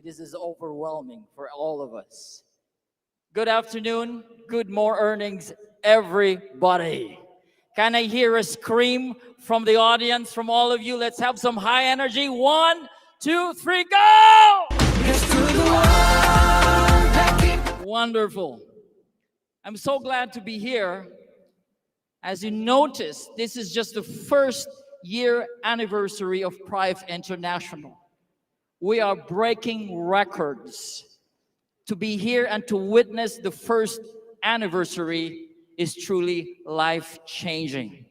this is overwhelming for all of us. Good afternoon, good more earnings, everybody. Can I hear a scream from the audience, from all of you? Let's have some high energy. 1, 2, 3, go! Wonderful. I'm so glad to be here. As you notice, this is just the first year anniversary of Prife International. We are breaking records. To be here and to witness the first anniversary is truly life-changing.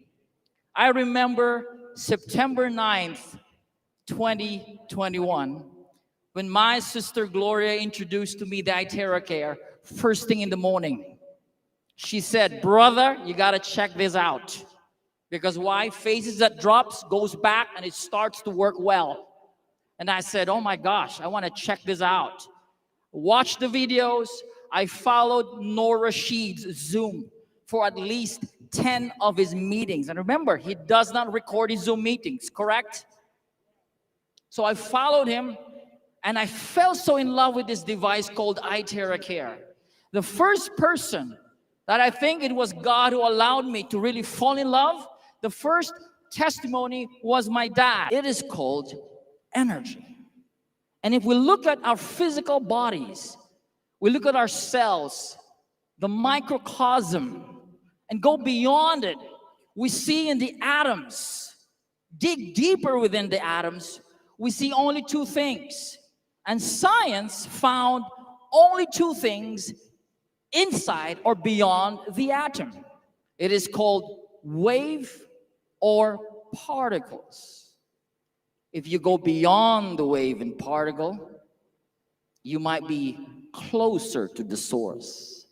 I remember September 9th, 2021, when my sister Gloria introduced to me the iTeraCare first thing in the morning. She said, brother, you gotta check this out. Because why? Phases that drops, goes back, and it starts to work well. And I said, oh my gosh, I wanna check this out. Watch the videos. I followed Noor Rashid's Zoom for at least 10 of his meetings. And remember, he does not record his Zoom meetings, correct? So I followed him, and I fell so in love with this device called iTeraCare. The first person that I think it was God who allowed me to really fall in love, the first testimony was my dad. It is called energy. And if we look at our physical bodies, we look at our cells, the microcosm, and go beyond it, we see in the atoms, dig deeper within the atoms, we see only two things. And science found only two things inside or beyond the atom. It is called wave or particles. If you go beyond the wave and particle, you might be closer to the source.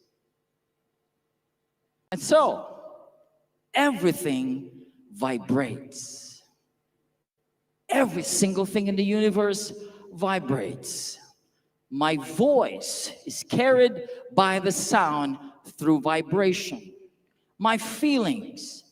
And so, everything vibrates. Every single thing in the universe vibrates. My voice is carried by the sound through vibration. My feelings,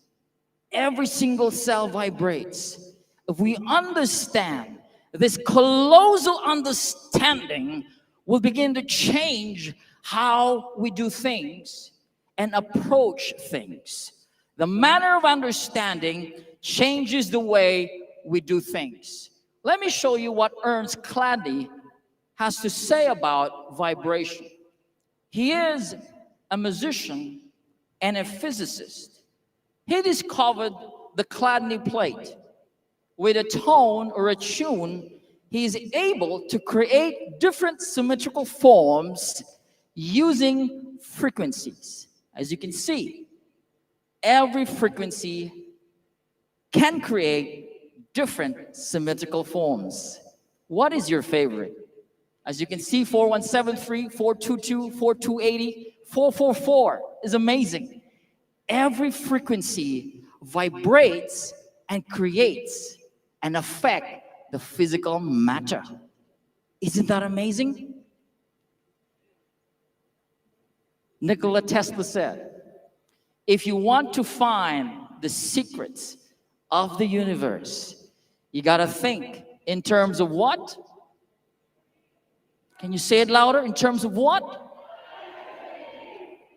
every single cell vibrates. If we understand this colossal understanding, will begin to change how we do things and approach things. The manner of understanding changes the way we do things. Let me show you what Ernst Cladny has to say about vibration. He is a musician and a physicist. He discovered the Cladny plate. With a tone or a tune, he is able to create different symmetrical forms using frequencies. As you can see, every frequency can create different symmetrical forms. What is your favorite? As you can see, 4173, 422, 4280, 444 is amazing. Every frequency vibrates and creates and affects the physical matter. Isn't that amazing? Nikola Tesla said, if you want to find the secrets of the universe, you gotta think in terms of what? Can you say it louder? In terms of what?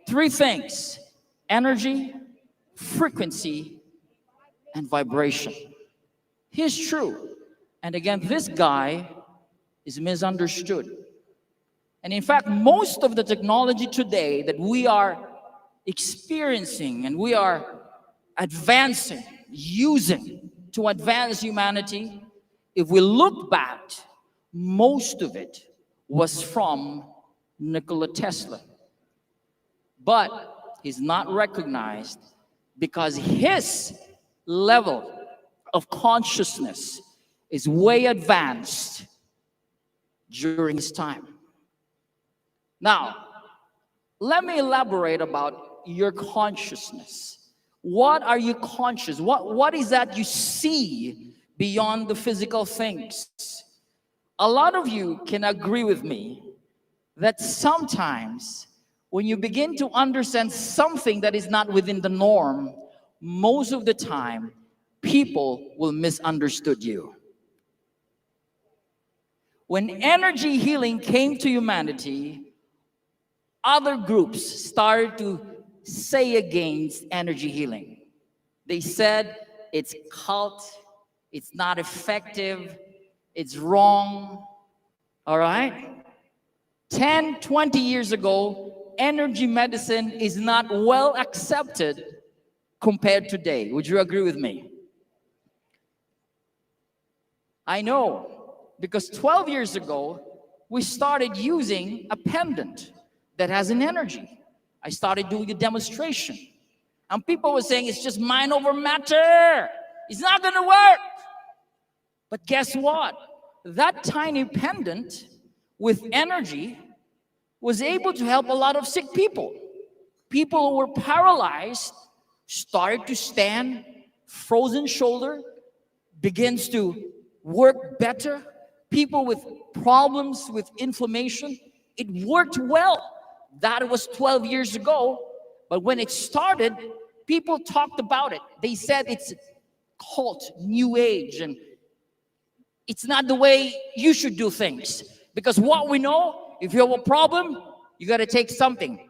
3 things: energy, frequency, and vibration. He's true. And again, this guy is misunderstood. And in fact, most of the technology today that we are experiencing and we are advancing, using to advance humanity, if we look back, most of it was from Nikola Tesla. But he's not recognized because his level of consciousness is way advanced during his time. Now, let me elaborate about your consciousness. What are you conscious? What is that you see beyond the physical things? A lot of you can agree with me that sometimes when you begin to understand something that is not within the norm, most of the time, people will misunderstood you. When energy healing came to humanity, other groups started to say against energy healing. They said it's cult, it's not effective, it's wrong. All right? 10, 20 years ago, energy medicine is not well accepted compared to today. Would you agree with me? I know, because 12 years ago, we started using a pendant that has an energy. I started doing a demonstration. And people were saying, it's just mind over matter. It's not going to work. But guess what? That tiny pendant with energy was able to help a lot of sick people. People who were paralyzed started to stand, frozen shoulder begins to work better. People with problems with inflammation, it worked well. That was 12 years ago. But when it started, people talked about it. They said it's cult, new age, and it's not the way you should do things. Because what we know, if you have a problem, you got to take something.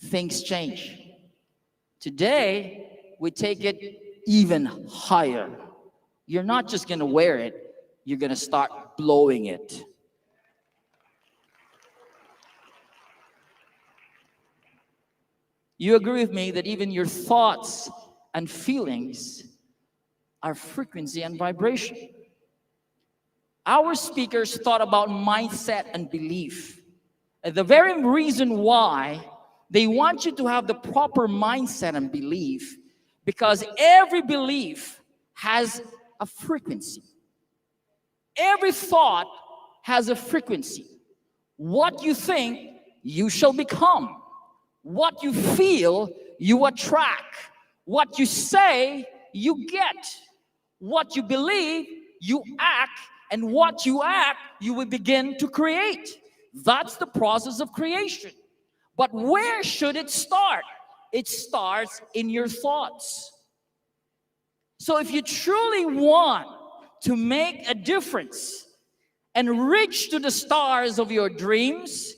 Things change. Today, we take it even higher. You're not just going to wear it, you're going to start blowing it. You agree with me that even your thoughts and feelings are frequency and vibration. Our speakers thought about mindset and belief. And the very reason why they want you to have the proper mindset and belief, because every belief has a frequency. Every thought has a frequency. What you think, you shall become. What you feel, you attract. What you say, you get. What you believe, you act. And what you act, you will begin to create. That's the process of creation. But where should it start? It starts in your thoughts. So if you truly want to make a difference and reach to the stars of your dreams,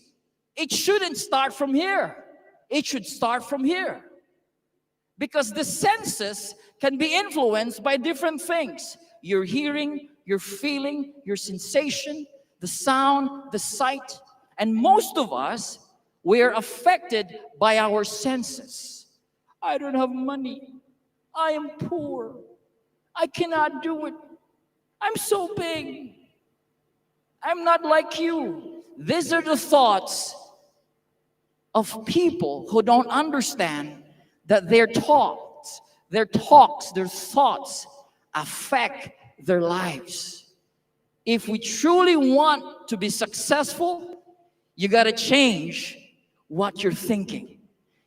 it shouldn't start from here. It should start from here. Because the senses can be influenced by different things. Your hearing, your feeling, your sensation, the sound, the sight. And most of us, we are affected by our senses. I don't have money. I am poor. I cannot do it. I'm so big. I'm not like you. These are the thoughts of people who don't understand that their thoughts, their thoughts affect their lives. If we truly want to be successful, you got to change what you're thinking.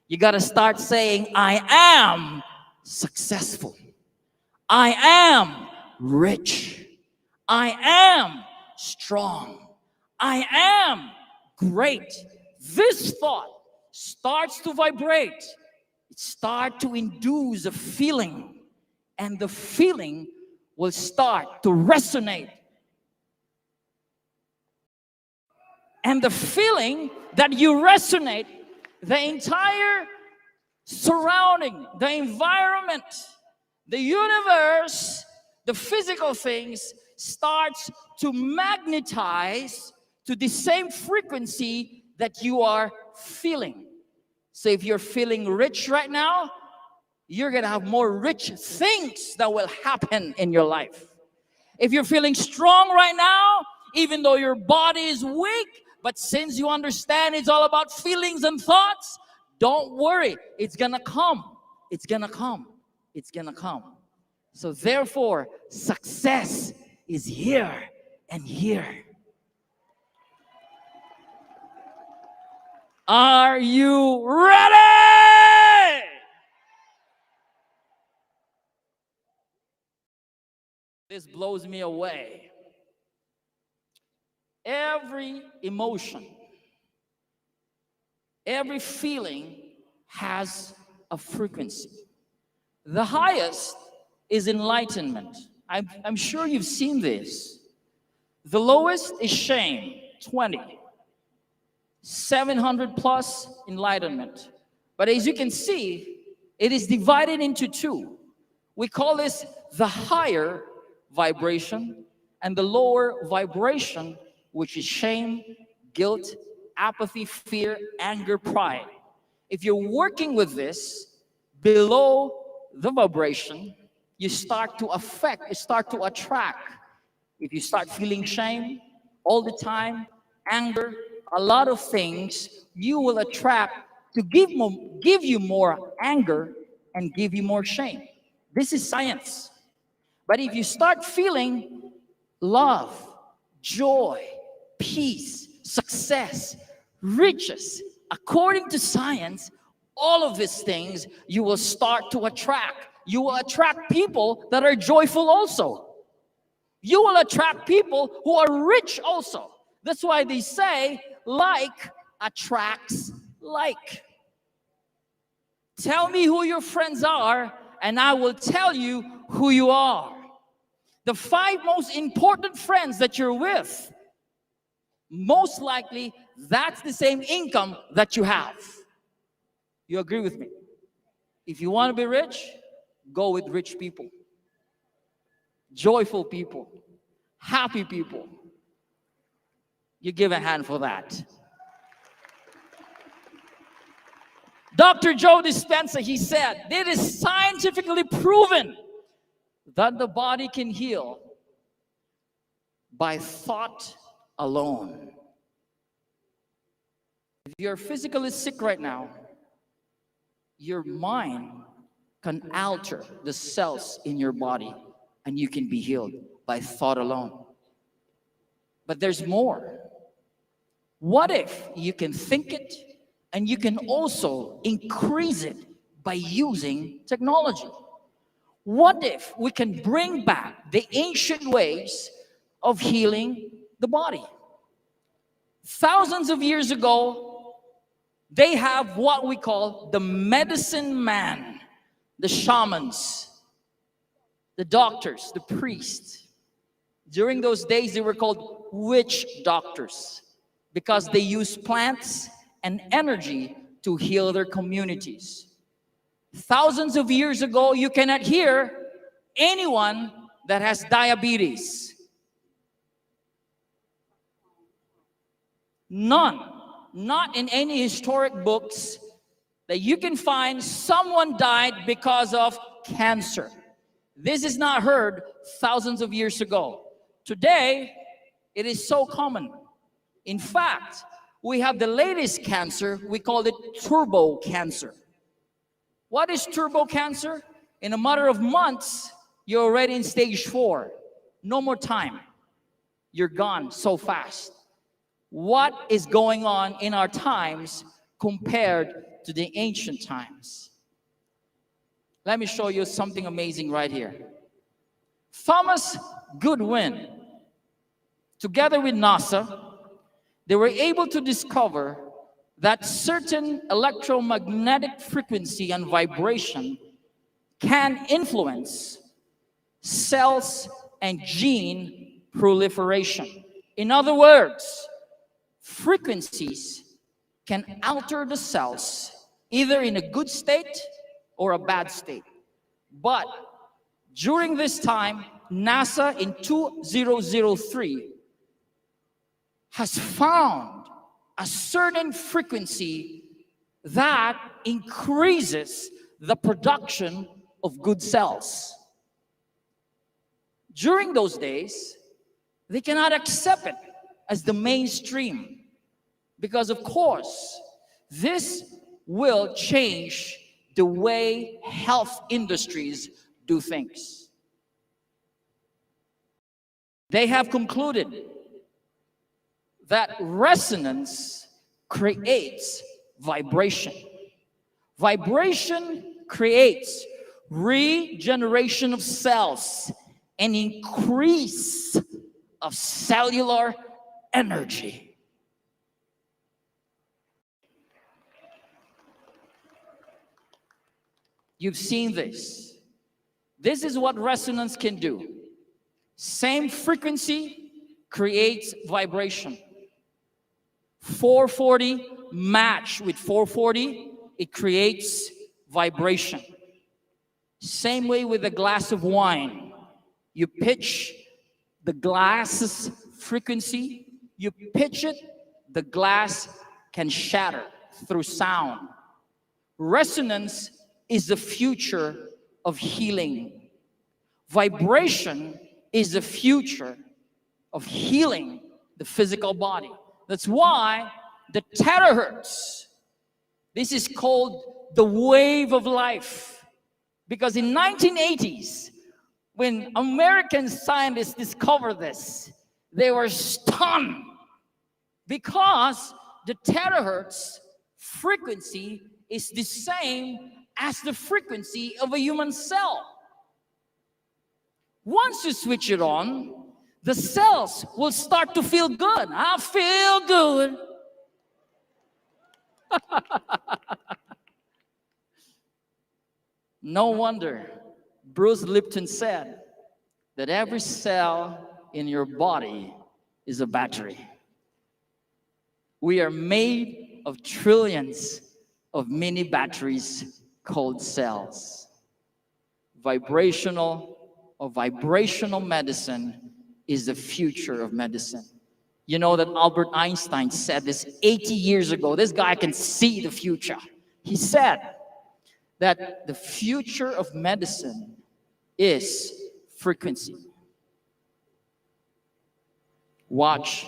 You got to start saying, I am successful. I am rich. I am strong. I am great. This thought starts to vibrate. It starts to induce a feeling, and the feeling will start to resonate. And the feeling that you resonate, the entire surrounding, the environment, the universe, the physical things starts to magnetize to the same frequency that you are feeling. So if you're feeling rich right now, you're going to have more rich things that will happen in your life. If you're feeling strong right now, even though your body is weak, but since you understand it's all about feelings and thoughts, don't worry. It's going to come. It's going to come. It's going to come. So therefore, success is here and here. Are you ready? This blows me away. Every emotion, every feeling has a frequency. The highest is enlightenment. I'm sure you've seen this. The lowest is shame, 20. 700 plus enlightenment. But as you can see, it is divided into two. We call this the higher vibration and the lower vibration, which is shame, guilt, apathy, fear, anger, pride. If you're working with this below the vibration, you start to affect, you start to attract. If you start feeling shame all the time, anger, a lot of things, you will attract to give you more anger and give you more shame. This is science. But if you start feeling love, joy, peace, success, riches, according to science, all of these things you will start to attract. You will attract people that are joyful also. You will attract people who are rich also. That's why they say like attracts like. Tell me who your friends are, and I will tell you who you are. The 5 most important friends that you're with, most likely that's the same income that you have. You agree with me? If you want to be rich, go with rich people, joyful people, happy people. You give a hand for that. Dr. Joe Dispenza, he said, it is scientifically proven that the body can heal by thought alone. If you're physically sick right now, your mind can alter the cells in your body and you can be healed by thought alone. But there's more. What if you can think it and you can also increase it by using technology? What if we can bring back the ancient ways of healing the body? Thousands of years ago, they have what we call the medicine man, the shamans, the doctors, the priests. During those days, they were called witch doctors because they used plants and energy to heal their communities. Thousands of years ago, you cannot hear anyone that has diabetes. None. Not in any historic books that you can find someone died because of cancer. This is not heard thousands of years ago. Today, it is so common. In fact, we have the latest cancer, we call it turbo cancer. What is turbo cancer? In a matter of months, you're already in stage 4. No more time. You're gone so fast. What is going on in our times compared to the ancient times? Let me show you something amazing right here. Thomas Goodwin, together with NASA, they were able to discover that certain electromagnetic frequency and vibration can influence cells and gene proliferation. In other words, frequencies can alter the cells either in a good state or a bad state. But during this time, NASA in 2003 has found a certain frequency that increases the production of good cells. During those days, they cannot accept it as the mainstream because, of course, this will change the way health industries do things. They have concluded that resonance creates vibration. Vibration creates regeneration of cells and increase of cellular energy. You've seen this. This is what resonance can do. Same frequency creates vibration. 440 match with 440, it creates vibration. Same way with a glass of wine. You pitch the glass's frequency, you pitch it, the glass can shatter through sound. Resonance is the future of healing. Vibration is the future of healing the physical body. That's why the terahertz, this is called the wave of life. Because in 1980s, when American scientists discovered this, they were stunned because the terahertz frequency is the same as the frequency of a human cell. Once you switch it on, the cells will start to feel good. I feel good. No wonder Bruce Lipton said that every cell in your body is a battery. We are made of trillions of mini batteries called cells. Vibrational medicine is the future of medicine. You know that Albert Einstein said this 80 years ago. This guy can see the future. He said that the future of medicine is frequency. Watch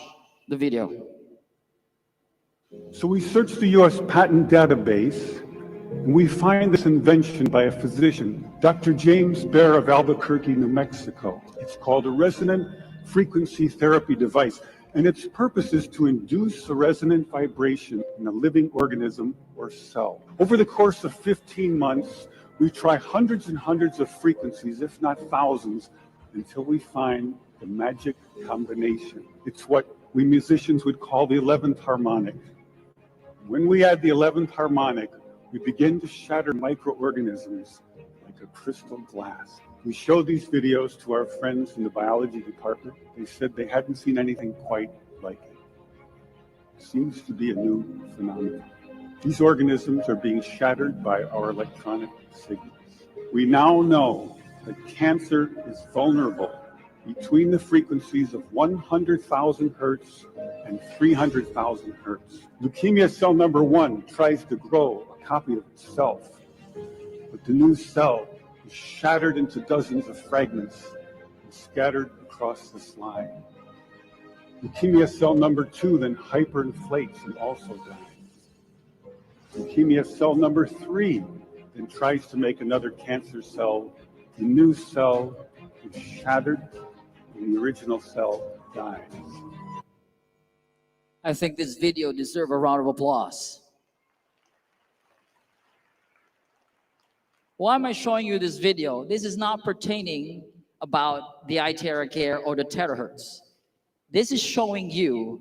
the video. So we search the US patent database, and we find this invention by a physician, Dr. James Bear of Albuquerque, New Mexico. It's called a resonant frequency therapy device, and its purpose is to induce a resonant vibration in a living organism or cell. Over the course of 15 months, we try hundreds and hundreds of frequencies, if not thousands, until we find the magic combination. It's what we musicians would call the 11th harmonic. When we add the 11th harmonic, we begin to shatter microorganisms like a crystal glass. We showed these videos to our friends in the biology department. They said they hadn't seen anything quite like it. It seems to be a new phenomenon. These organisms are being shattered by our electronic signals. We now know that cancer is vulnerable between the frequencies of 100,000 hertz and 300,000 hertz. Leukemia cell number 1 tries to grow a copy of itself, but the new cell is shattered into dozens of fragments and scattered across the slide. Leukemia cell number 2 then hyperinflates and also dies. Leukemia cell number 3 then tries to make another cancer cell. The new cell is shattered and the original cell dies. I think this video deserves a round of applause. Why am I showing you this video? This is not pertaining about the iTeraCare or the terahertz. This is showing you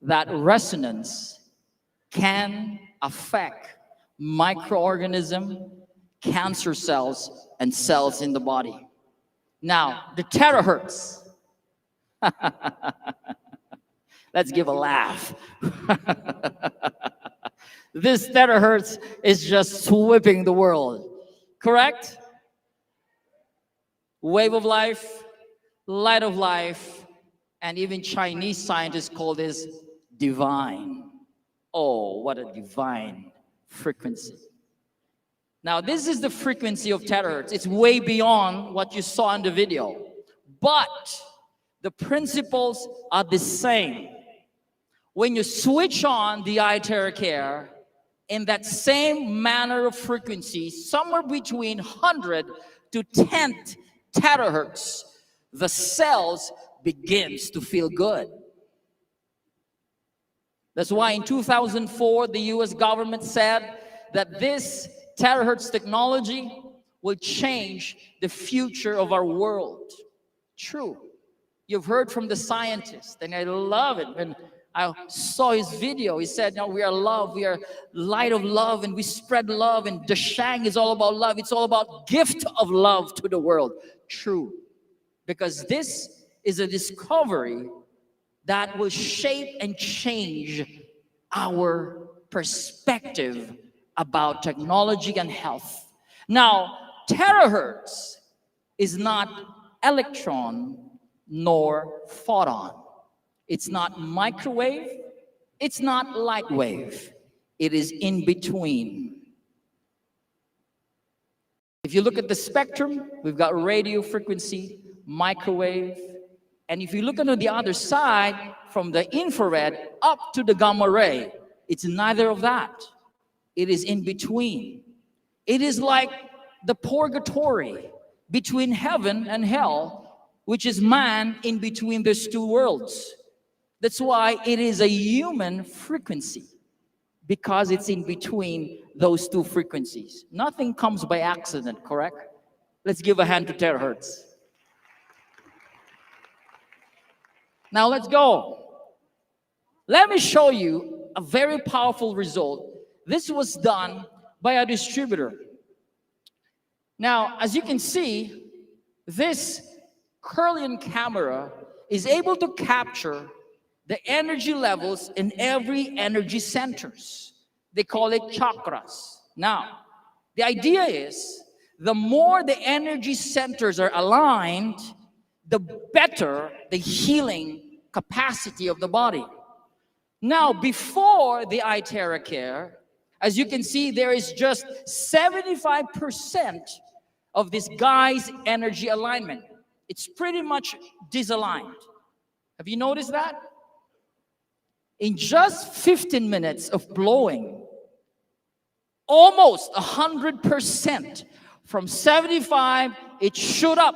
that resonance can affect microorganisms, cancer cells, and cells in the body. Now, the terahertz. Let's give a laugh. This terahertz is just sweeping the world. Correct? Wave of life, light of life, and even Chinese scientists call this divine. Oh, what a divine frequency. Now, this is the frequency of terahertz. It's way beyond what you saw in the video. But the principles are the same. When you switch on the iTeraCare, in that same manner of frequency, somewhere between 100 to 10 terahertz, the cells begins to feel good. That's why in 2004, the US government said that this terahertz technology will change the future of our world. True. You've heard from the scientist, and I love it. When I saw his video, he said, no, we are love, we are light of love, and we spread love, and the Shang is all about love. It's all about gift of love to the world. True. Because this is a discovery that will shape and change our perspective about technology and health. Now, terahertz is not electron nor photon. It's not microwave. It's not light wave. It is in between. If you look at the spectrum, we've got radio frequency, microwave, and if you look on the other side, from the infrared up to the gamma ray, it's neither of that. It is in between. It is like the purgatory between heaven and hell, which is man in between those two worlds. That's why it is a human frequency, because it's in between those two frequencies. Nothing comes by accident, correct? Let's give a hand to terahertz. Now let's go. Let me show you a very powerful result. This was done by a distributor. Now, as you can see, this Kirlian camera is able to capture the energy levels in every energy centers. They call it chakras. Now, the idea is the more the energy centers are aligned, the better the healing capacity of the body. Now, before the iTeraCare, as you can see, there is just 75% of this guy's energy alignment. It's pretty much disaligned. Have you noticed that? In just 15 minutes of blowing, almost 100%, from 75, it shot up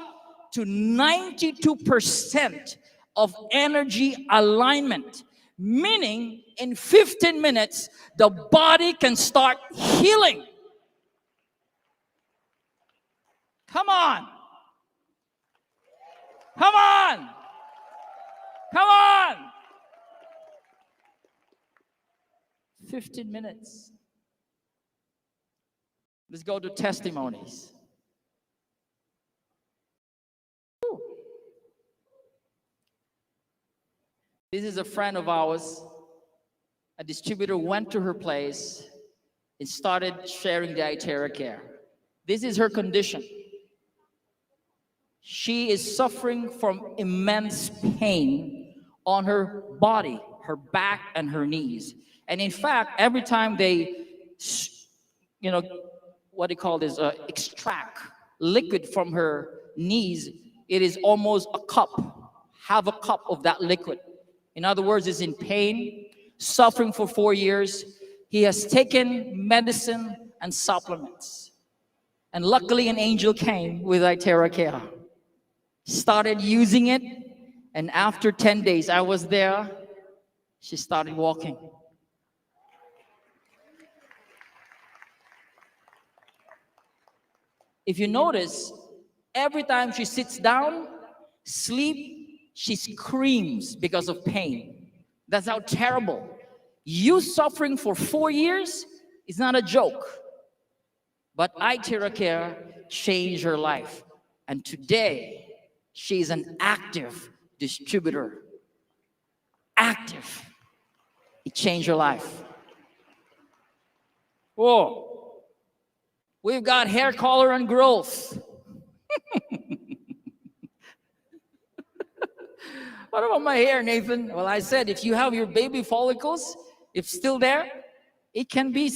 to 92% of energy alignment. Meaning, in 15 minutes, the body can start healing. Come on. Come on. Come on. 15 minutes. Let's go to testimonies. Whew. This is a friend of ours. A distributor went to her place and started sharing the iTeraCare. This is her condition. She is suffering from immense pain on her body, her back and her knees. And in fact, every time they, what do you call this, extract liquid from her knees, it is almost a cup, half a cup of that liquid. In other words, is in pain, suffering for 4 years. He has taken medicine and supplements. And luckily an angel came with iTeraCare. Started using it, and after 10 days, I was there, she started walking. If you notice, every time she sits down, sleep, she screams because of pain. That's how terrible. You suffering for 4 years is not a joke. But iTeraCare changed her life. And today, she's an active distributor. Active. It changed her life. Whoa. We've got hair color and growth. What about my hair, Nathan? Well, I said, if you have your baby follicles, if still there, it can be,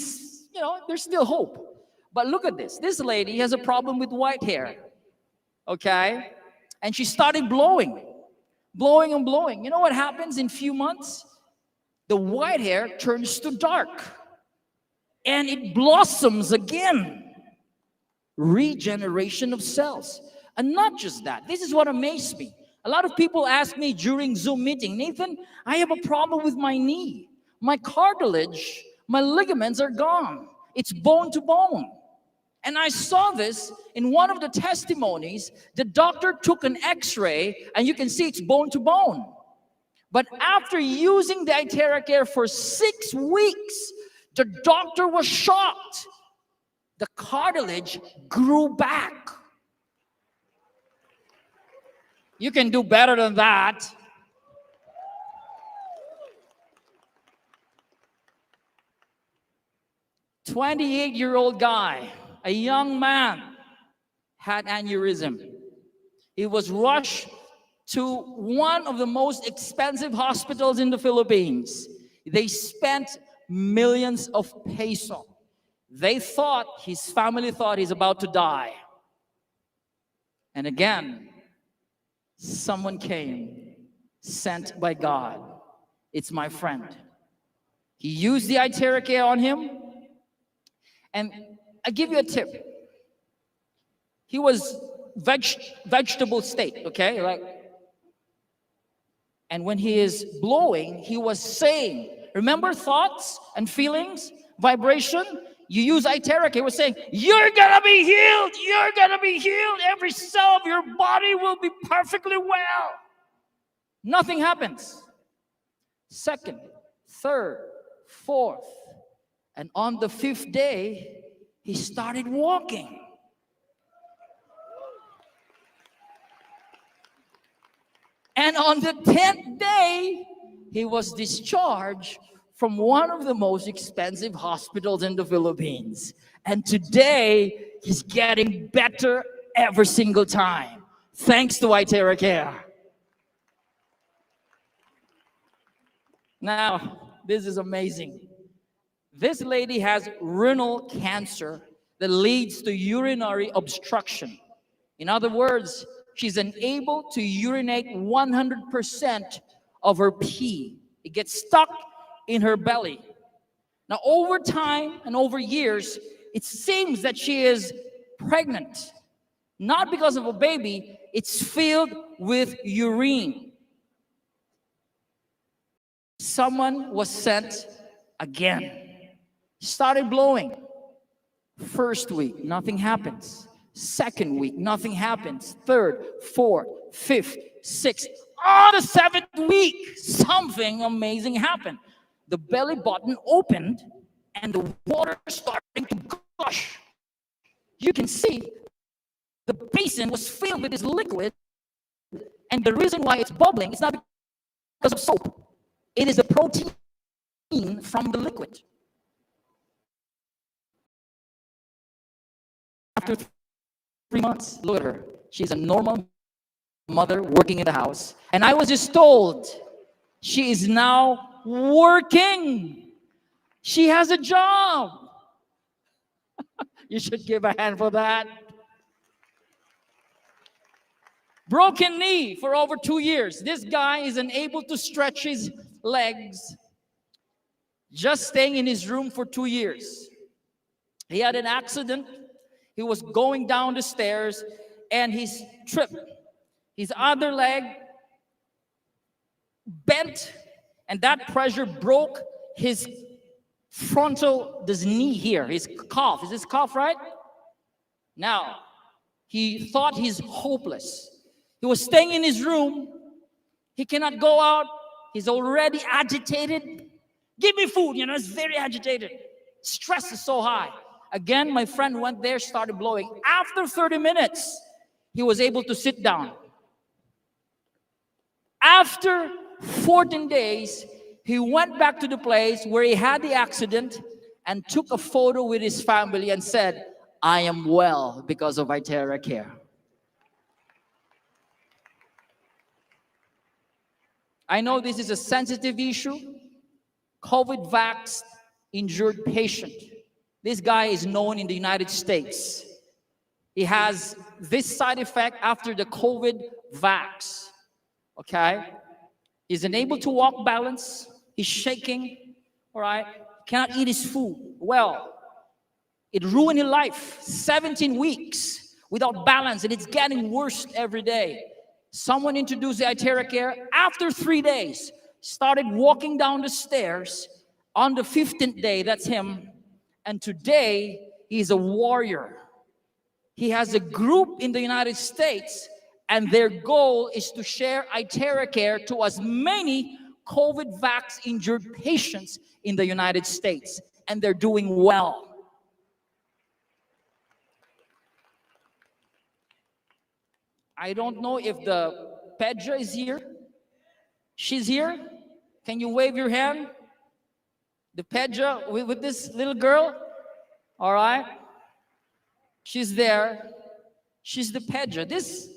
there's still hope. But look at this. This lady has a problem with white hair. Okay? And she started blowing and blowing. You know what happens in few months? The white hair turns to dark. And it blossoms again. Regeneration of cells. And not just that. This is what amazed me. A lot of people ask me during Zoom meeting, Nathan, I have a problem with my knee. My cartilage, my ligaments are gone. It's bone to bone. And I saw this in one of the testimonies. The doctor took an x-ray and you can see it's bone to bone. But after using the iTeraCare for 6 weeks, the doctor was shocked. The cartilage grew back. You can do better than that. 28-year-old guy, a young man, had aneurysm. He was rushed to one of the most expensive hospitals in the Philippines. They spent millions of peso. They thought, his family thought he's about to die. And again, someone came, sent by God. It's my friend. He used the iTeraCare on him. And I give you a tip. He was vegetable state, okay? And when he is blowing, he was saying, remember thoughts and feelings, vibration? You use iTeraCare, he was saying, you're gonna be healed, you're gonna be healed. Every cell of your body will be perfectly well. Nothing happens. Second, third, fourth, and on the 5th day, he started walking. And on the 10th day, he was discharged from one of the most expensive hospitals in the Philippines. And today, he's getting better every single time, thanks to iTeraCare. Now, this is amazing. This lady has renal cancer that leads to urinary obstruction. In other words, she's unable to urinate 100% of her pee. It gets stuck in her belly. Now, over time and over years, it seems that she is pregnant. Not because of a baby, it's filled with urine. Someone was sent again. Started blowing. First week, nothing happens. Second week, nothing happens. Third, fourth, fifth, sixth. On the 7th week, something amazing happened. The belly button opened and the water started to gush. You can see the basin was filled with this liquid, and the reason why it's bubbling is not because of soap. It is the protein from the liquid. After 3 months, look at her. She's a normal mother working in the house. And I was just told she is now working. She has a job. You should give a hand for that. Broken knee for over 2 years. This guy is unable to stretch his legs. Just staying in his room for 2 years. He had an accident. He was going down the stairs and he tripped. His other leg bent, and that pressure broke his this knee here, his calf. Is this calf right? Now, he thought he's hopeless. He was staying in his room. He cannot go out. He's already agitated. Give me food, he's very agitated. Stress is so high. Again, my friend went there, started blowing. After 30 minutes, he was able to sit down. After 14 days, he went back to the place where he had the accident and took a photo with his family and said, I am well because of iTeraCare. I know this is a sensitive issue. COVID vax injured patient. This guy is known in the United States. He has this side effect after the COVID vax. Okay? He's unable to walk balance. He's shaking. All right? Cannot eat his food. Well, it ruined his life. 17 weeks without balance, and it's getting worse every day. Someone introduced the iTeraCare. After 3 days, started walking down the stairs. On the 15th day, that's him. And today, he's a warrior. He has a group in the United States, and their goal is to share iTeraCare to as many COVID vax injured patients in the United States. And they're doing well. I don't know if the Pedra is here. She's here. Can you wave your hand? The Pedra with this little girl. All right? She's there. She's the Pedra. This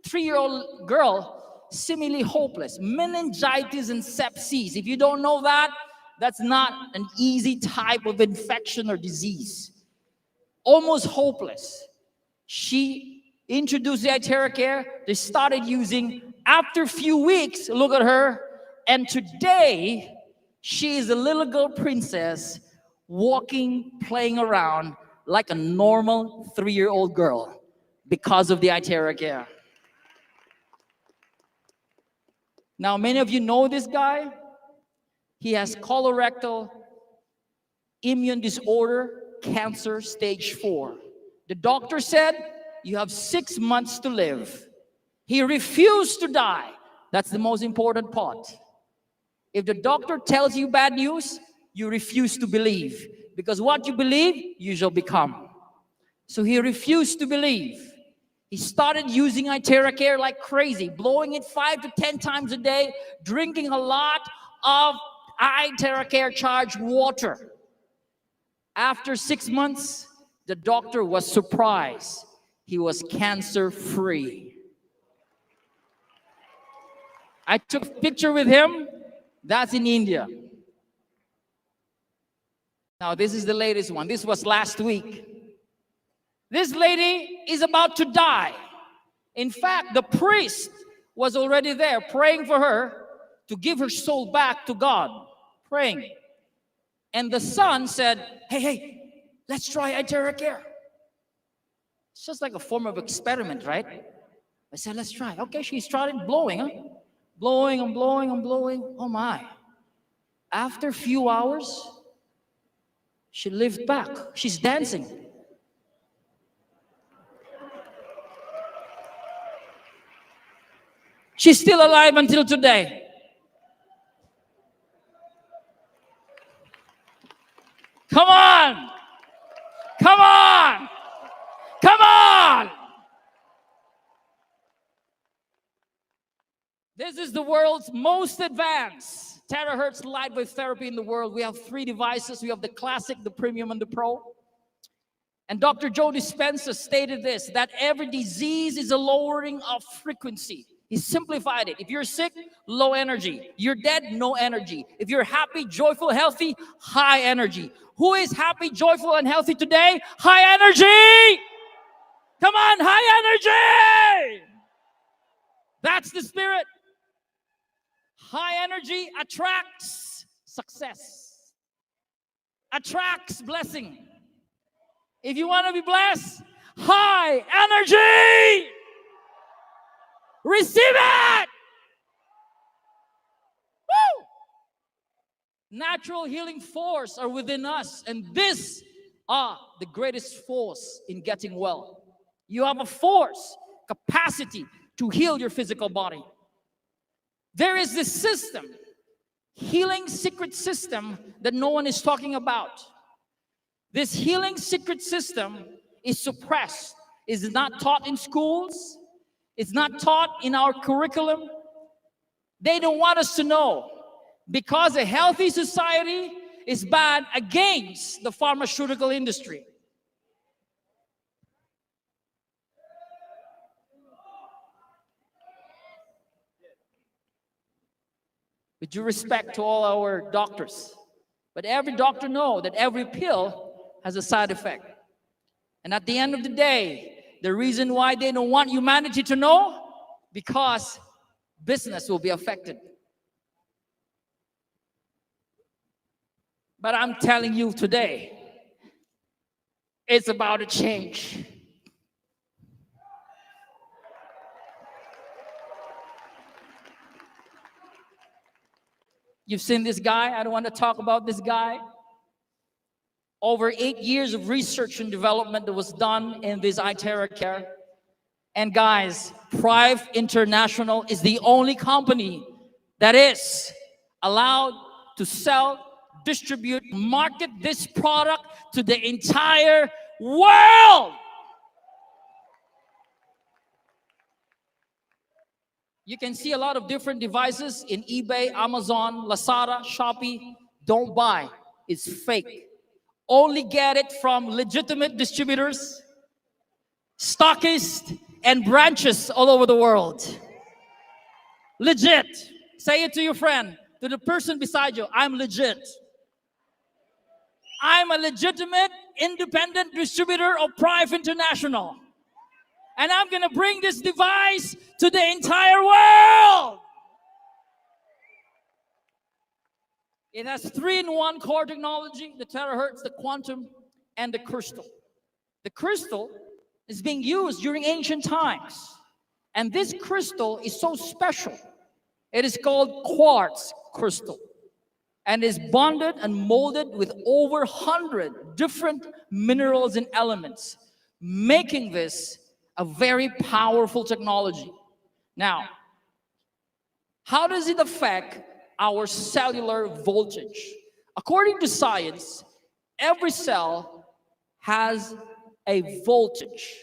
3-year-old girl, seemingly hopeless. Meningitis and sepsis. If you don't know that, that's not an easy type of infection or disease. Almost hopeless. She introduced the iTeraCare. They started using. After a few weeks, look at her. And today, she is a little girl princess walking, playing around like a normal 3-year-old girl because of the iTeraCare. Now, many of you know this guy. He has colorectal immune disorder, cancer stage 4. The doctor said, you have 6 months to live. He refused to die. That's the most important part. If the doctor tells you bad news, you refuse to believe. Because what you believe, you shall become. So he refused to believe. He started using iTeraCare like crazy, blowing it 5 to 10 times a day, drinking a lot of iTeraCare charged water. After 6 months, the doctor was surprised. He was cancer-free. I took a picture with him. That's in India. Now, this is the latest one. This was last week. This lady is about to die. In fact, the priest was already there praying for her to give her soul back to God. Praying. And the son said, hey, let's try iTeraCare. It's just like a form of experiment, right? I said, let's try. Okay, she started blowing, huh? Blowing and blowing and blowing. Oh my. After a few hours, she lived back. She's dancing. She's still alive until today. Come on! Come on! Come on! This is the world's most advanced terahertz light wave therapy in the world. We have 3 devices. We have the classic, the premium, and the pro. And Dr. Joe Dispenza stated this, that every disease is a lowering of frequency. He simplified it. If you're sick, low energy. You're dead, no energy. If you're happy, joyful, healthy, high energy. Who is happy, joyful, and healthy today? High energy! Come on, high energy! That's the spirit. High energy attracts success. Attracts blessing. If you want to be blessed, high energy! Receive it! Woo! Natural healing force are within us, and this are the greatest force in getting well. You have a force, capacity to heal your physical body. There is this system, healing secret system that no one is talking about. This healing secret system is suppressed. It's not taught in schools. It's not taught in our curriculum. They don't want us to know because a healthy society is bad against the pharmaceutical industry. With due respect to all our doctors, but every doctor knows that every pill has a side effect. And at the end of the day, the reason why they don't want humanity to know, because business will be affected. But I'm telling you today, it's about to change. You've seen this guy. I don't want to talk about this guy. Over 8 years of research and development that was done in this iTeraCare. And guys, Prife International is the only company that is allowed to sell, distribute, market this product to the entire world. You can see a lot of different devices in eBay, Amazon, Lazada, Shopee. Don't buy. It's fake. Only get it from legitimate distributors, stockists, and branches all over the world. Legit. Say it to your friend, to the person beside you. I'm legit. I'm a legitimate, independent distributor of Prife International. And I'm going to bring this device to the entire world. It has 3-in-1 core technology, the terahertz, the quantum, and the crystal. The crystal is being used during ancient times. And this crystal is so special. It is called quartz crystal and is bonded and molded with over 100 different minerals and elements, making this a very powerful technology. Now, how does it affect our cellular voltage? According to science, every cell has a voltage.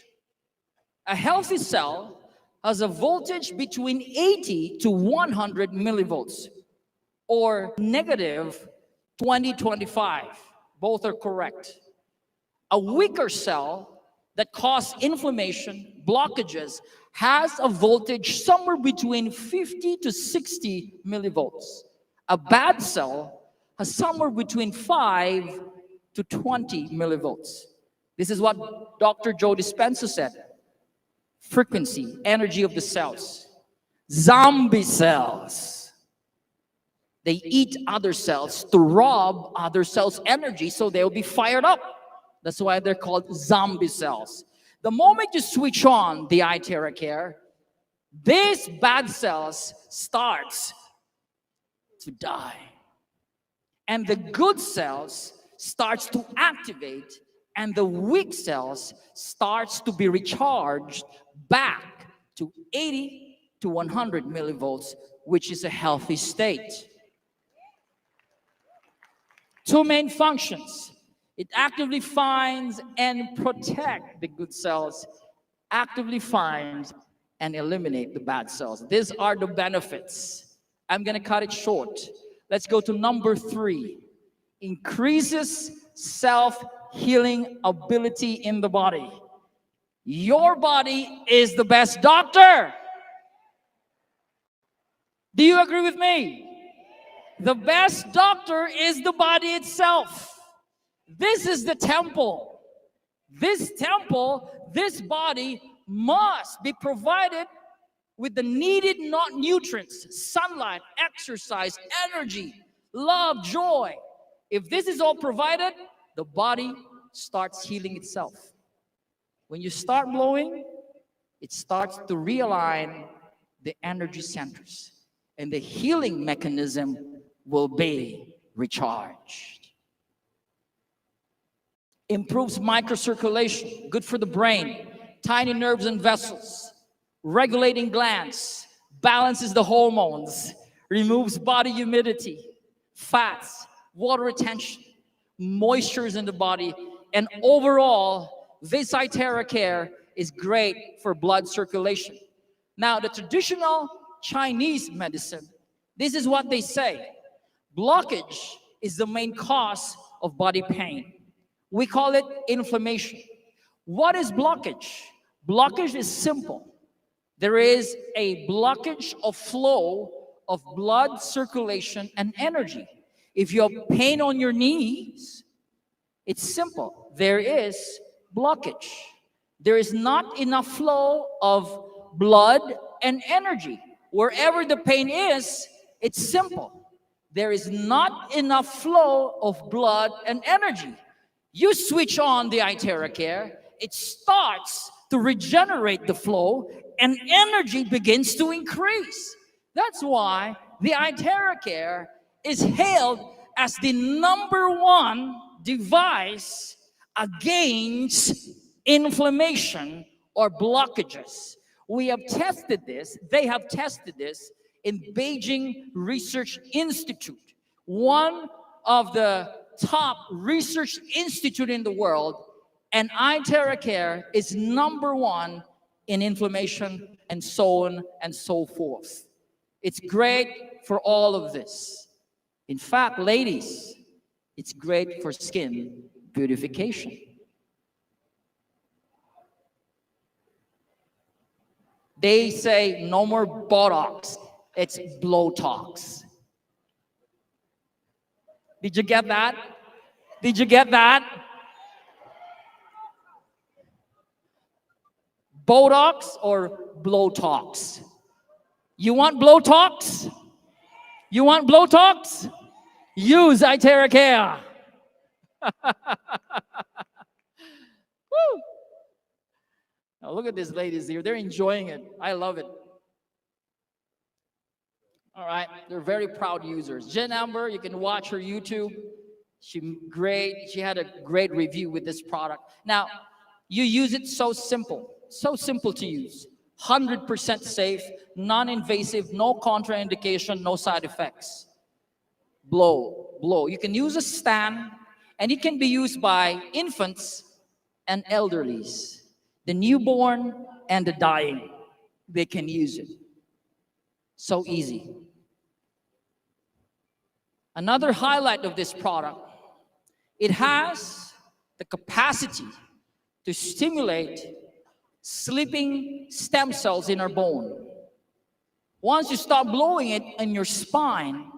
A healthy cell has a voltage between 80 to 100 millivolts, or negative 20-25. Both are correct. A weaker cell that causes inflammation, blockages, has a voltage somewhere between 50 to 60 millivolts. A bad cell has somewhere between 5 to 20 millivolts. This is what Dr. Joe Dispenza said. Frequency, energy of the cells. Zombie cells. They eat other cells to rob other cells' energy so they'll be fired up. That's why they're called zombie cells. The moment you switch on the iTeraCare, these bad cells starts to die. And the good cells starts to activate, and the weak cells starts to be recharged back to 80 to 100 millivolts, which is a healthy state. Two main functions. It actively finds and protects the good cells, actively finds and eliminate the bad cells. These are the benefits. I'm going to cut it short. Let's go to number 3. Increases self-healing ability in the body. Your body is the best doctor. Do you agree with me? The best doctor is the body itself. This is the temple. This temple, this body must be provided with the needed nutrients, sunlight, exercise, energy, love, joy. If this is all provided, the body starts healing itself. When you start blowing, it starts to realign the energy centers, and the healing mechanism will be recharged. Improves microcirculation, good for the brain, tiny nerves and vessels, regulating glands, balances the hormones, removes body humidity, fats, water retention, moistures in the body, and overall, this iTeraCare is great for blood circulation. Now, the traditional Chinese medicine, this is what they say. Blockage is the main cause of body pain. We call it inflammation. What is blockage? Blockage is simple. There is a blockage of flow of blood circulation and energy. If you have pain on your knees, it's simple. There is blockage. There is not enough flow of blood and energy. Wherever the pain is, it's simple. There is not enough flow of blood and energy. You switch on the iTeraCare, it starts to regenerate the flow and energy begins to increase. That's why the iTeraCare is hailed as the #1 device against inflammation or blockages. We have tested this, they have tested this in Beijing Research Institute, one of the top research institute in the world, and iTeraCare is #1 in inflammation and so on and so forth. It's great for all of this. In fact, ladies, it's great for skin beautification. They say no more Botox, it's Blowtox. Did you get that? Did you get that? Botox or Blowtox? You want Blowtox? You want Blowtox? Use iTeraCare. Woo! Now look at these ladies here. They're enjoying it. I love it. All right. They're very proud users. Jen Amber, you can watch her YouTube. She had a great review with this product. Now, you use it so simple to use. 100% safe, non-invasive, no contraindication, no side effects. Blow. You can use a stand, and it can be used by infants and elderlies. The newborn and the dying, they can use it. So easy. Another highlight of this product, it has the capacity to stimulate sleeping stem cells in our bone. Once you start blowing it in your spine,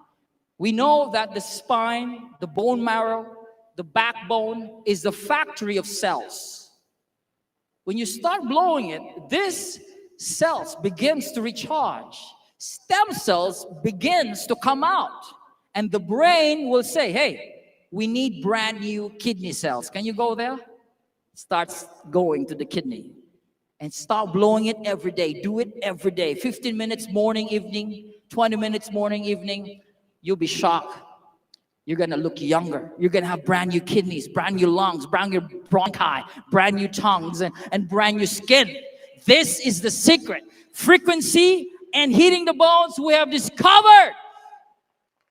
we know that the spine, the bone marrow, the backbone is the factory of cells. When you start blowing it, this cells begins to recharge. Stem cells begins to come out. And the brain will say, hey, we need brand new kidney cells. Can you go there? Starts going to the kidney. And start blowing it every day. Do it every day. 15 minutes morning, evening, 20 minutes morning, evening. You'll be shocked. You're going to look younger. You're going to have brand new kidneys, brand new lungs, brand new bronchi, brand new tongues, and brand new skin. This is the secret. Frequency and heating the bones, we have discovered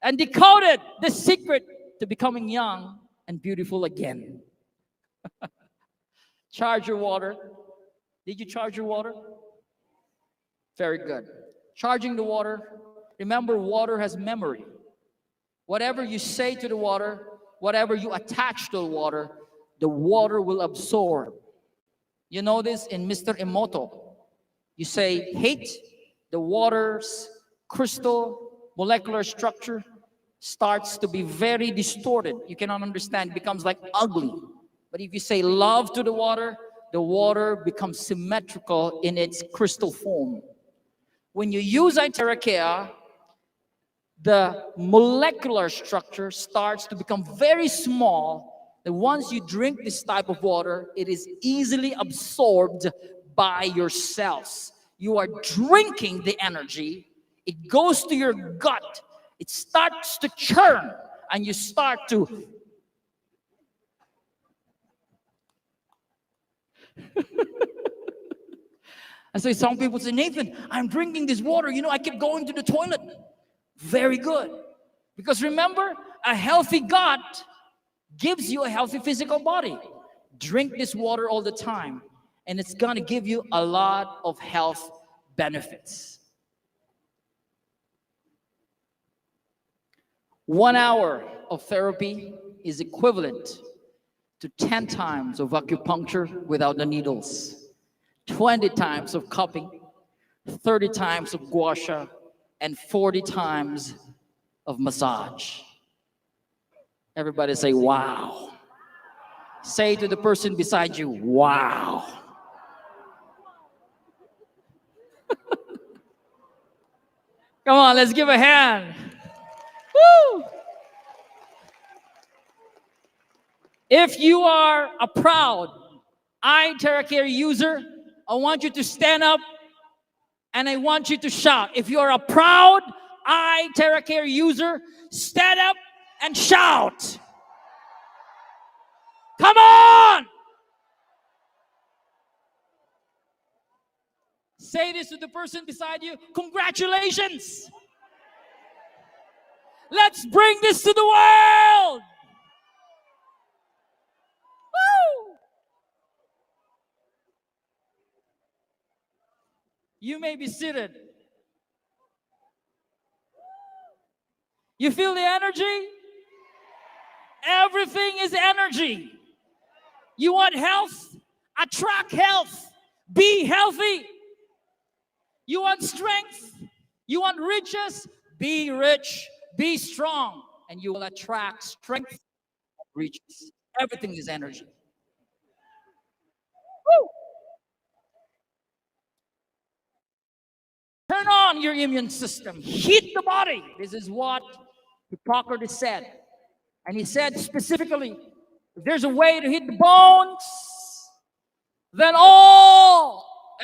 and decoded the secret to becoming young and beautiful again. Charge your water. Did you charge your water? Very good. Charging the water. Remember, water has memory. Whatever you say to the water, whatever you attach to the water will absorb. You know this in Mr. Emoto. You say hate, the water's crystal molecular structure starts to be very distorted. You cannot understand, it becomes like ugly. But if you say love to the water becomes symmetrical in its crystal form. When you use iTeraCare, the molecular structure starts to become very small. And once you drink this type of water, it is easily absorbed by your cells. You are drinking the energy. It goes to your gut. It starts to churn, and you start to and so some people say, Nathan, I'm drinking this water. I keep going to the toilet. Very good. Because remember, a healthy gut gives you a healthy physical body. Drink this water all the time, and it's going to give you a lot of health benefits. 1 hour of therapy is equivalent to 10 times of acupuncture without the needles, 20 times of cupping, 30 times of gua sha, and 40 times of massage. Everybody say, wow. Say to the person beside you, wow. Come on, let's give a hand. Woo! If you are a proud iTeraCare user, I want you to stand up and I want you to shout. If you're a proud iTeraCare user, stand up and shout. Come on! Say this to the person beside you. Congratulations! Let's bring this to the world! Woo! You may be seated. You feel the energy? Everything is energy. You want health? Attract health. Be healthy. You want strength? You want riches? Be rich. Be strong. And you will attract strength and riches. Everything is energy. Woo! Turn on your immune system. Heat the body. This is what Hippocrates said. And he said specifically, if there's a way to hit the bones, then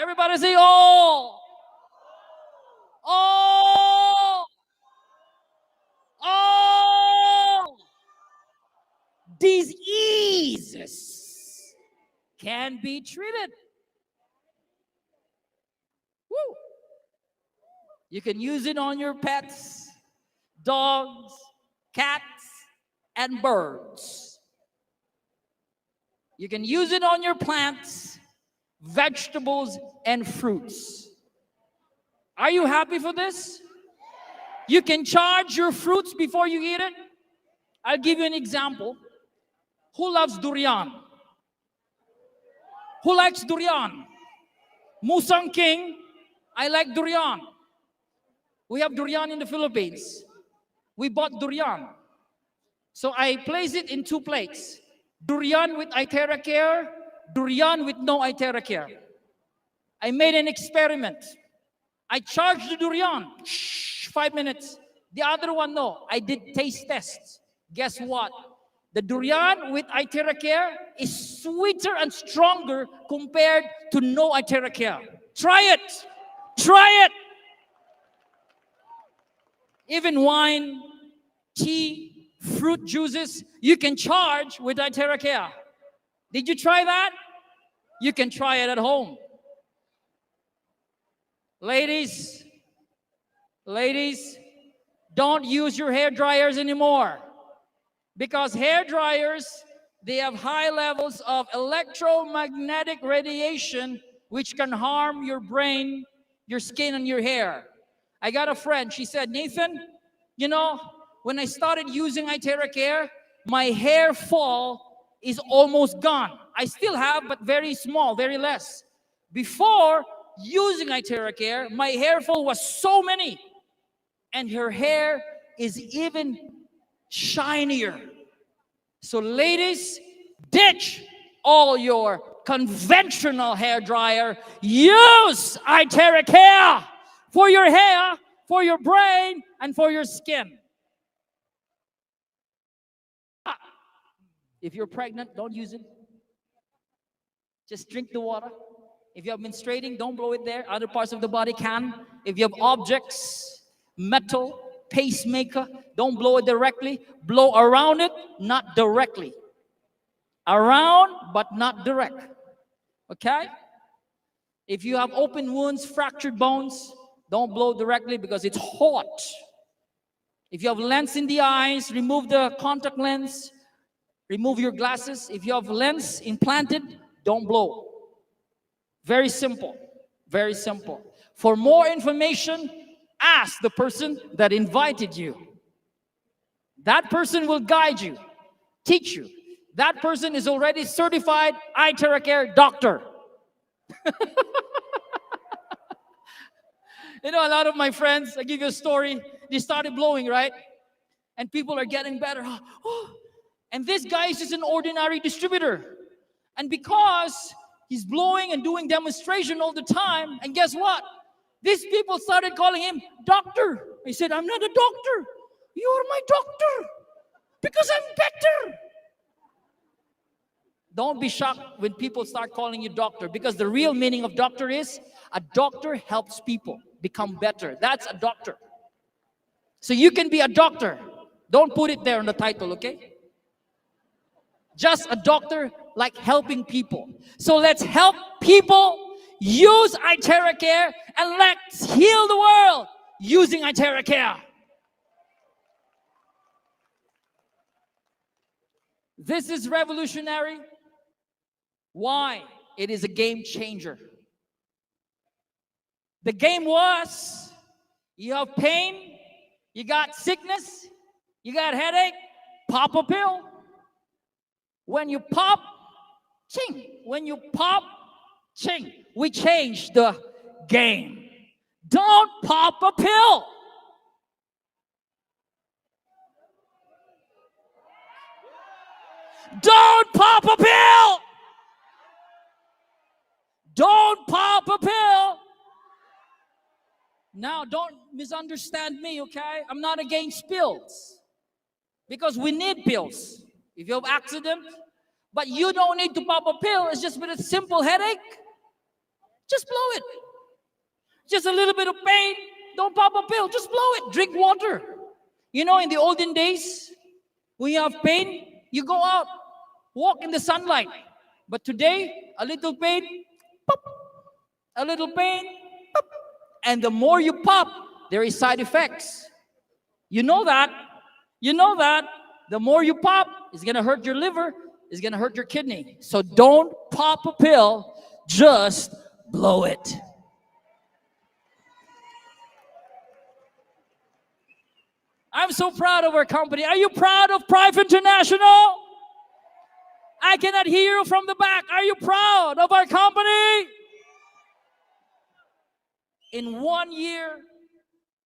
everybody say all diseases can be treated. Woo. You can use it on your pets, dogs, cats, and birds. You can use it on your plants, vegetables, and fruits. Are you happy for this? You can charge your fruits before you eat it. I'll give you an example. Who loves durian? Who likes durian? Musang King, I like durian. We have durian in the Philippines. We bought durian. So I place it in 2 plates. Durian with iTeraCare, durian with no iTeraCare. I made an experiment. I charged the durian, 5 minutes. The other one, no. I did taste tests. Guess what? The durian with iTeraCare is sweeter and stronger compared to no iTeraCare. Try it. Try it. Even wine, tea, fruit juices, you can charge with iTeraCare. Did you try that? You can try it at home. Ladies, don't use your hair dryers anymore. Because hair dryers, they have high levels of electromagnetic radiation which can harm your brain, your skin, and your hair. I got a friend, she said, Nathan, you know, when I started using iTeraCare, my hair fall is almost gone. I still have, but very small, very less. Before using iTeraCare, my hair fall was so many. And her hair is even shinier. So ladies, ditch all your conventional hair dryer. Use iTeraCare for your hair, for your brain, and for your skin. If you're pregnant, don't use it. Just drink the water. If you have menstruating, don't blow it there. Other parts of the body can. If you have objects, metal, pacemaker, don't blow it directly. Blow around it, not directly. Around, but not direct. Okay? If you have open wounds, fractured bones, don't blow directly because it's hot. If you have lens in the eyes, remove the contact lens. Remove your glasses. If you have lens implanted, don't blow. Very simple. Very simple. For more information, ask the person that invited you. That person will guide you, teach you. That person is already certified iTeraCare doctor. You know, a lot of my friends, I give you a story, they started blowing, right? And people are getting better. Oh. And this guy is just an ordinary distributor. And because he's blowing and doing demonstration all the time, and guess what? These people started calling him doctor. He said, I'm not a doctor. You are my doctor because I'm better. Don't be shocked when people start calling you doctor, because the real meaning of doctor is a doctor helps people become better. That's a doctor. So you can be a doctor. Don't put it there on the title, okay? Just a doctor like helping people. So let's help people use iTeraCare and let's heal the world using iTeraCare. This is revolutionary. Why? It is a game changer. The game was, you have pain, you got sickness, you got headache, pop a pill. When you pop ching. When you pop, ching. We change the game. Don't pop a pill. Don't pop a pill. Don't pop a pill. Now, don't misunderstand me, okay? I'm not against pills. Because we need pills. If you have accident, but you don't need to pop a pill. It's just with a simple headache. Just blow it. Just a little bit of pain. Don't pop a pill. Just blow it. Drink water. You know, in the olden days, when you have pain, you go out, walk in the sunlight. But today, a little pain, pop. A little pain, pop. And the more you pop, there is side effects. You know that. You know that. The more you pop, it's going to hurt your liver. It's going to hurt your kidney. So don't pop a pill. Just blow it. I'm so proud of our company. Are you proud of Prife International? I cannot hear you from the back. Are you proud of our company? In 1 year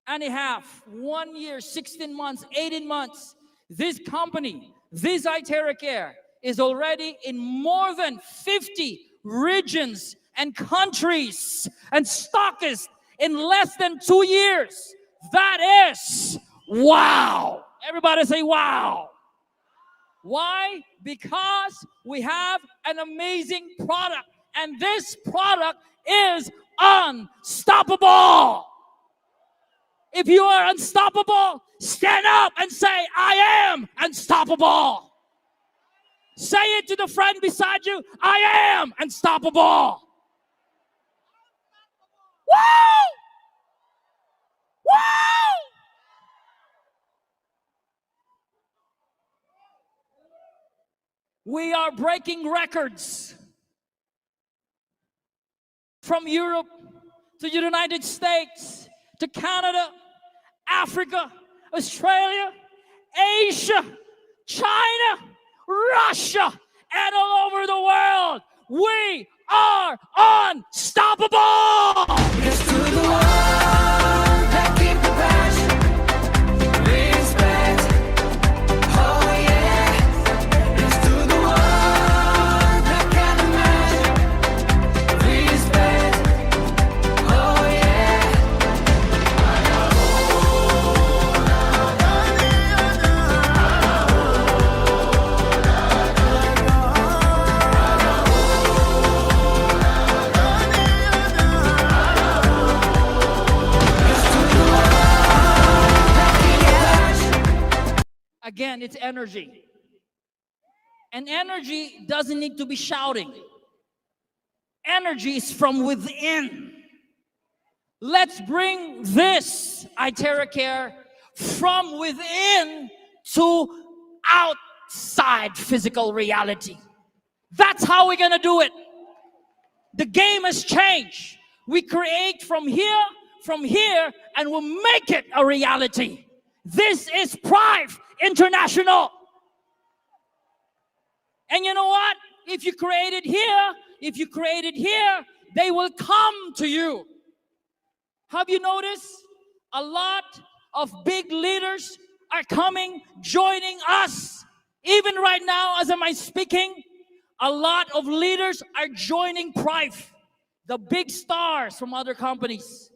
and a half, 1 year, 16 months, 18 months, this company, this iTeraCare, is already in more than 50 regions and countries and stockists in less than 2 years. That is wow. Everybody say wow. Why? Because we have an amazing product, and this product is unstoppable. If you are unstoppable, stand up and say, I am unstoppable. Say it to the friend beside you, I am unstoppable. Wow! Wow! We are breaking records. From Europe to the United States to Canada, Africa, Australia, Asia, China, Russia, and all over the world. We are unstoppable. Yes, to the one that keep the passion, respect. Oh yeah, it's to the one that can imagine, respect. Oh yeah. Again, it's energy. And energy doesn't need to be shouting. Energy is from within. Let's bring this iTeraCare from within to outside physical reality. That's how we're gonna do it. The game has changed. We create from here, and we'll make it a reality. This is Prife International. And you know what? If you create it here, they will come to you. Have you noticed? A lot of big leaders are coming, joining us. Even right now, as I'm speaking, a lot of leaders are joining Prife. The big stars from other companies,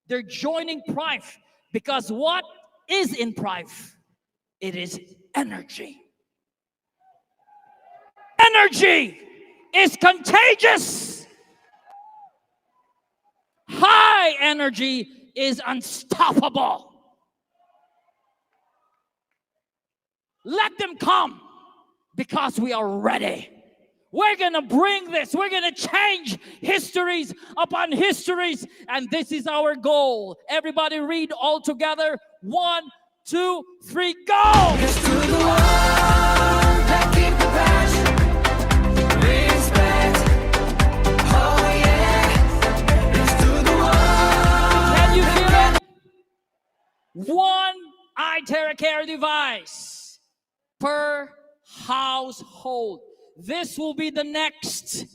they're joining Prife because what is in Prife? It is energy. Energy is contagious. High energy is unstoppable. Let them come because we are ready. We're going to bring this. We're going to change histories upon histories. And this is our goal. Everybody read all together. 1, 2, 3, go! It's to the one that keep the passion, respect. Oh yeah, it's to the one. Can you feel it? One iTeraCare device per household. This will be the next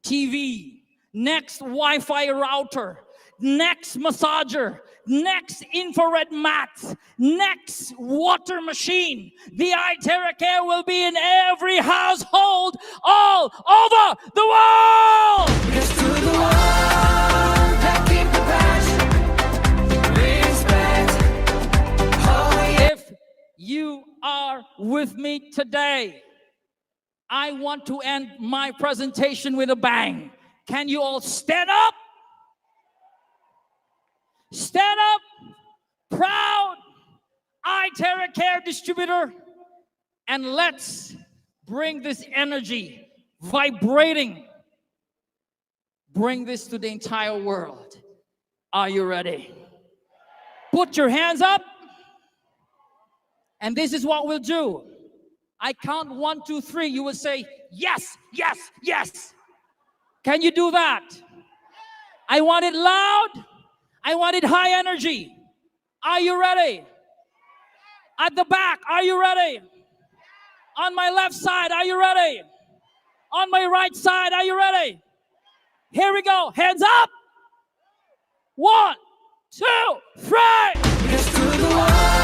TV, next Wi-Fi router, next massager, next infrared mat, next water machine. The iTeraCare will be in every household all over the world. Yes, to the world that keep the passion, respect. Oh, yeah. If you are with me today, I want to end my presentation with a bang. Can you all stand up? Stand up, proud iTeraCare distributor, and let's bring this energy vibrating. Bring this to the entire world. Are you ready? Put your hands up. And this is what we'll do. I count 1, 2, 3. You will say, yes, yes, yes. Can you do that? I want it loud. I want it high energy. Are you ready? At the back, are you ready? On my left side, are you ready? On my right side, are you ready? Here we go. Hands up. 1, 2, 3. Yes, to the world.